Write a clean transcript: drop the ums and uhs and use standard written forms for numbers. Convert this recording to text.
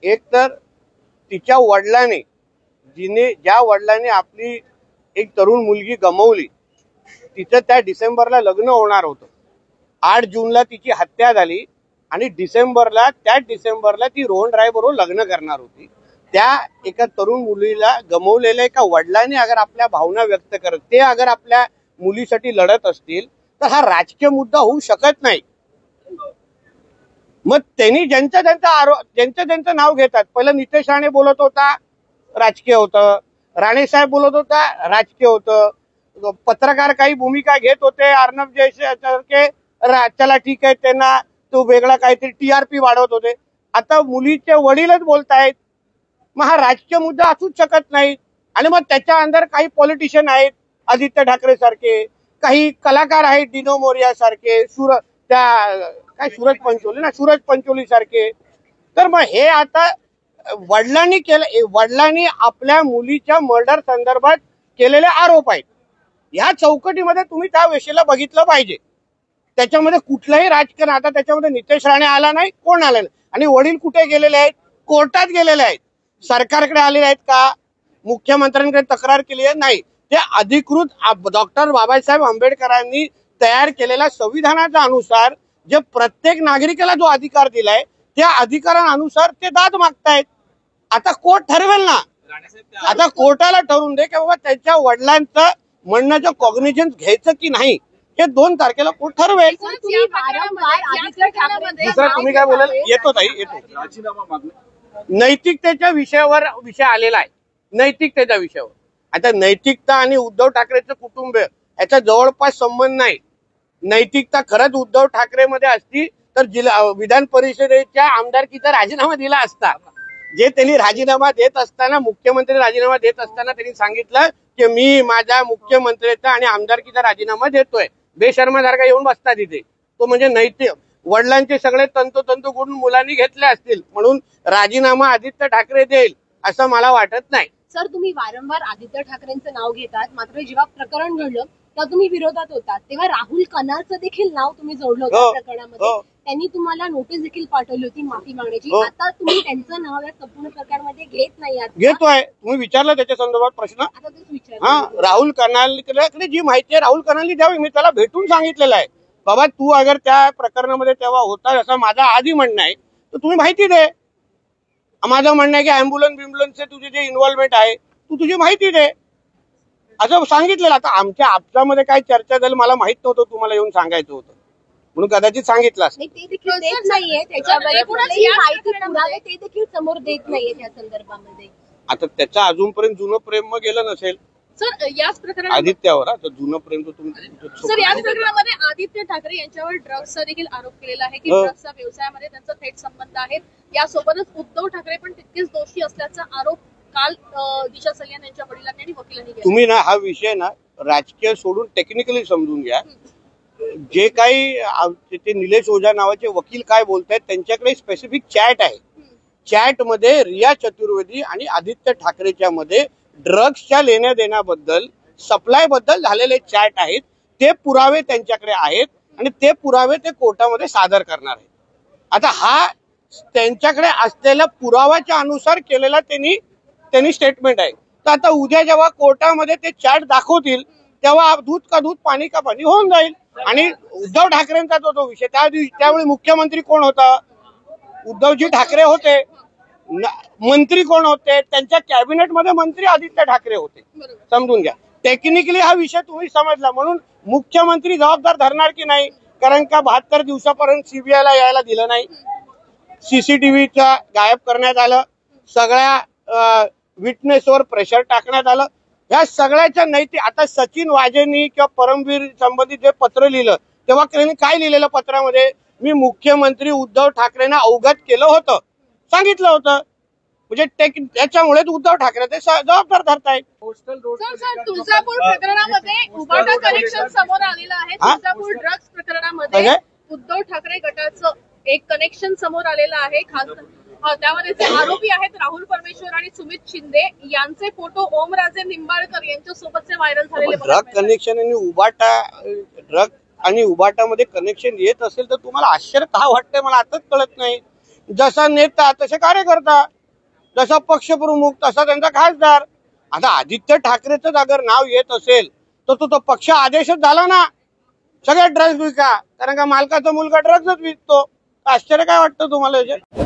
एक तर तिच्या वडिलांनी ज्या वडिलांनी आपली एक तरुण मुलगी गमावली, तिचं त्या डिसेंबरला लग्न होणार होतं. 8 जूनला तिची हत्या झाली आणि त्याच डिसेंबरला ती रोहन राय बरोबर लग्न करणार होती. त्या एका तरुण मुलीला गमावलेल्या एका वडिलांनी अगर आपल्या भावना व्यक्त करत, ते अगर आपल्या मुलीसाठी लढत असतील तर हा राजकीय मुद्दा होऊ शकत नाही. मग त्यांनी ज्यांचं नाव घेतात. पहिलं नितेश राणे बोलत होता, राजकीय होतं. राणे साहेब बोलत होता, राजकीय होतं. पत्रकार काही भूमिका घेत होते, अर्णब जयसारखे, चला ठीक आहे, त्यांना तो वेगळा काहीतरी टीआरपी वाढवत होते. आता मुलीचे वडीलच बोलतायत. मग हा राजकीय मुद्दा असूच शकत नाही. आणि मग त्याच्या अंदर काही पॉलिटिशियन आहेत, आदित्य ठाकरे सारखे, काही कलाकार आहेत, डिनो मोरिया सारखे, सूरज पंचोली सारखे. तर मग हे आता वडिलांनी आपल्या मुलीच्या मर्डर संदर्भात केलेले आरोप आहेत. ह्या चौकटीमध्ये तुम्ही त्या विषयाला बघितलं पाहिजे. त्याच्यामध्ये कुठलंही राजकारण, आता त्याच्यामध्ये नितेश राणे आला नाही, कोण आला नाही. आणि वडील कुठे गेलेले आहेत? कोर्टात गेलेले आहेत. सरकारकडे आलेले आहेत का? मुख्यमंत्र्यांकडे तक्रार केली आहे? नाही. ते अधिकृत डॉक्टर बाबासाहेब आंबेडकरांनी तयार केलेल्या संविधानाच्या अनुसार जे प्रत्येक नागरिकाला जो अधिकार दिलाय, त्या अधिकारानुसार ते दाद मागतायत. आता कोर्ट ठरवेल ना. आता कोर्टाला ठरवून दे की बाबा त्यांच्या वडिलांचं म्हणण्याचं कॉग्निजन्स घ्यायचं की नाही, हे 2 तारखेला कोर्ट ठरवेल. दुसरा तुम्ही काय बोलाल? येतो ताई, येतो. नैतिकतेच्या विषय आलेला आहे. नैतिकतेच्या विषयावर. आता नैतिकता आणि उद्धव ठाकरेचं कुटुंब याचा जवळपास संबंध नाही. नैतिकता खरंच उद्धव ठाकरे मध्ये असती तर विधान परिषदेच्या आमदारकीचा राजीनामा दिला असता. जे त्यांनी राजीनामा देत असताना, मुख्यमंत्री राजीनामा देत असताना त्यांनी सांगितलं की मी माझ्या मुख्यमंत्र्याचा आणि आमदारकीचा राजीनामा देतोय. बेशर्मासारखा येऊन बसता तिथे. तो म्हणजे नैतिक. वडिलांचे सगळे तंतोतंत गुण मुलांनी घेतले असतील म्हणून राजीनामा आदित्य ठाकरे देईल असं मला वाटत नाही. सर, तुम्ही वारंवार आदित्य ठाकरेंचं नाव घेतात, मात्र जेव्हा प्रकरण घडलं तेव्हा तुम्ही विरोधात होतात. तेव्हा राहुल कनारचं देखील नाव तुम्ही जोडलं होतं प्रकरणामध्ये. त्यांनी तुम्हाला नोटीस देखील पाठवली होती माफी मागण्याची. आता तुम्ही त्यांचं नाव या संपूर्ण प्रकरणामध्ये घेत नाही आहात. घेतोय. तुम्ही विचारलं त्याच्या संदर्भात प्रश्न? आता तेच विचार. राहुल कनालकडे जी माहिती आहे राहुल कनालनी द्यावी. मी त्याला भेटून सांगितलेलं आहे, बाबा तू अगर त्या प्रकरणामध्ये तेव्हा होता असं माझं आधी म्हणणं आहे तर तुम्ही माहिती दे. माझं म्हणणं आहे की अँब्युलन्सचे तुझे जे इन्व्हॉल्वमेंट आहे तुझी माहिती दे असं सांगितलेलं. आता आमच्या आपसामध्ये काय चर्चा झाली मला माहित नव्हतं, तुम्हाला येऊन सांगायचं होतं म्हणून कदाचित सांगितलं असं. ते देखील देत नाहीये ते देखील समोर देत नाहीये त्या संदर्भामध्ये. आता त्याचं अजूनपर्यंत जुनं प्रेम मग गेलं नसेल सर याच प्रकरणात आदित्यावर. आता जुनं प्रेम तर तुम्ही सर याच प्रकरणामध्ये आदित्य ठाकरे यांच्यावर ड्रग्सचा देखील आरोप केलेला आहे की ड्रग्सच्या व्यवसायामध्ये त्यांचा थेट संबंध आहे. यासोबतच उद्धव ठाकरे पण तितकेच दोषी असल्याचा आरोप काल दिशा सय्यद यांच्या वडिलांनी आणि वकिलांनी केला. तुम्ही ना हा विषय ना राजकीय सोडून टेक्निकली समजून घ्या. जे काही ते निलेश ओझा नावाचे वकील काय बोलतायत त्यांच्याकडे स्पेसिफिक चॅट आहे. चॅट मध्ये रिया चतुर्वेदी आणि आदित्य ठाकरेच्या मध्ये ड्रग्सच्या लेण्या देण्याबद्दल, सप्लाय बद्दल झालेले चॅट आहेत. ते पुरावे त्यांच्याकडे आहेत आणि ते पुरावे ते कोर्टामध्ये सादर करणार आहेत. आता हा त्यांच्याकडे असलेल्या पुराव्याच्या अनुसार केलेला त्यांनी स्टेटमेंट आहे. तर आता उद्या जेव्हा कोर्टामध्ये ते चॅट दाखवतील तेव्हा दूध का दूध पाणी का पाणी होऊन जाईल. आणि उद्धव ठाकरेंचा तो विषय त्यावेळी मुख्यमंत्री कोण होता? उद्धवजी ठाकरे होते. मंत्री कोण होते? त्यांच्या कॅबिनेटमध्ये मंत्री आदित्य ठाकरे होते. समजून घ्या. टेक्निकली हा विषय तुम्ही समजला म्हणून मुख्यमंत्री जबाबदार धरणार की नाही? कारण का 72 दिवसापर्यंत सीबीआयला यायला दिलं नाही. सीसीटीव्हीचा गायब करण्यात आलं. सगळ्या विटनेसवर प्रेशर टाकण्यात आलं. या सगळ्याच्या नैतिक. आता सचिन वाजेंनी किंवा परमवीर संबंधित जे पत्र लिहिलं तेव्हा त्यांनी काय लिहिलेलं पत्रामध्ये? मी मुख्यमंत्री उद्धव ठाकरेंना अवगत केलं होतं, सांगितलं होतं. म्हणजे त्याच्यामुळे उद्धव ठाकरे ते जबाबदार धरतायत. तुळजापूर प्रकरणामध्ये उबाटा कनेक्शन समोर आलेलं आहे. तुळजापूर ड्रग्स प्रकरणामध्ये उद्धव ठाकरे गटाचं एक कनेक्शन समोर आलेलं आहे. त्यामध्ये जे आरोपी आहेत राहुल परमेश्वर आणि सुमित शिंदे यांचे फोटो ओमराजे निंबाळकर यांच्या सोबतचे व्हायरल झालेले. ड्रग कनेक्शन आणि उबाटामध्ये कनेक्शन येत असेल तर तुम्हाला आश्चर्य का वाटतंय मला आताच कळत नाही. जसा नेता तसे कार्यकर्ता, जसा पक्षप्रमुख तसा त्यांचा खासदार. आता आदित्य ठाकरेचं अगर नाव येत असेल तर तो पक्ष आदेशच झाला ना, सगळे ड्रग्ज विका, कारण का मालकाचा मुलगा ड्रग्जच विकतो. आश्चर्य काय वाटतं तुम्हाला याचे?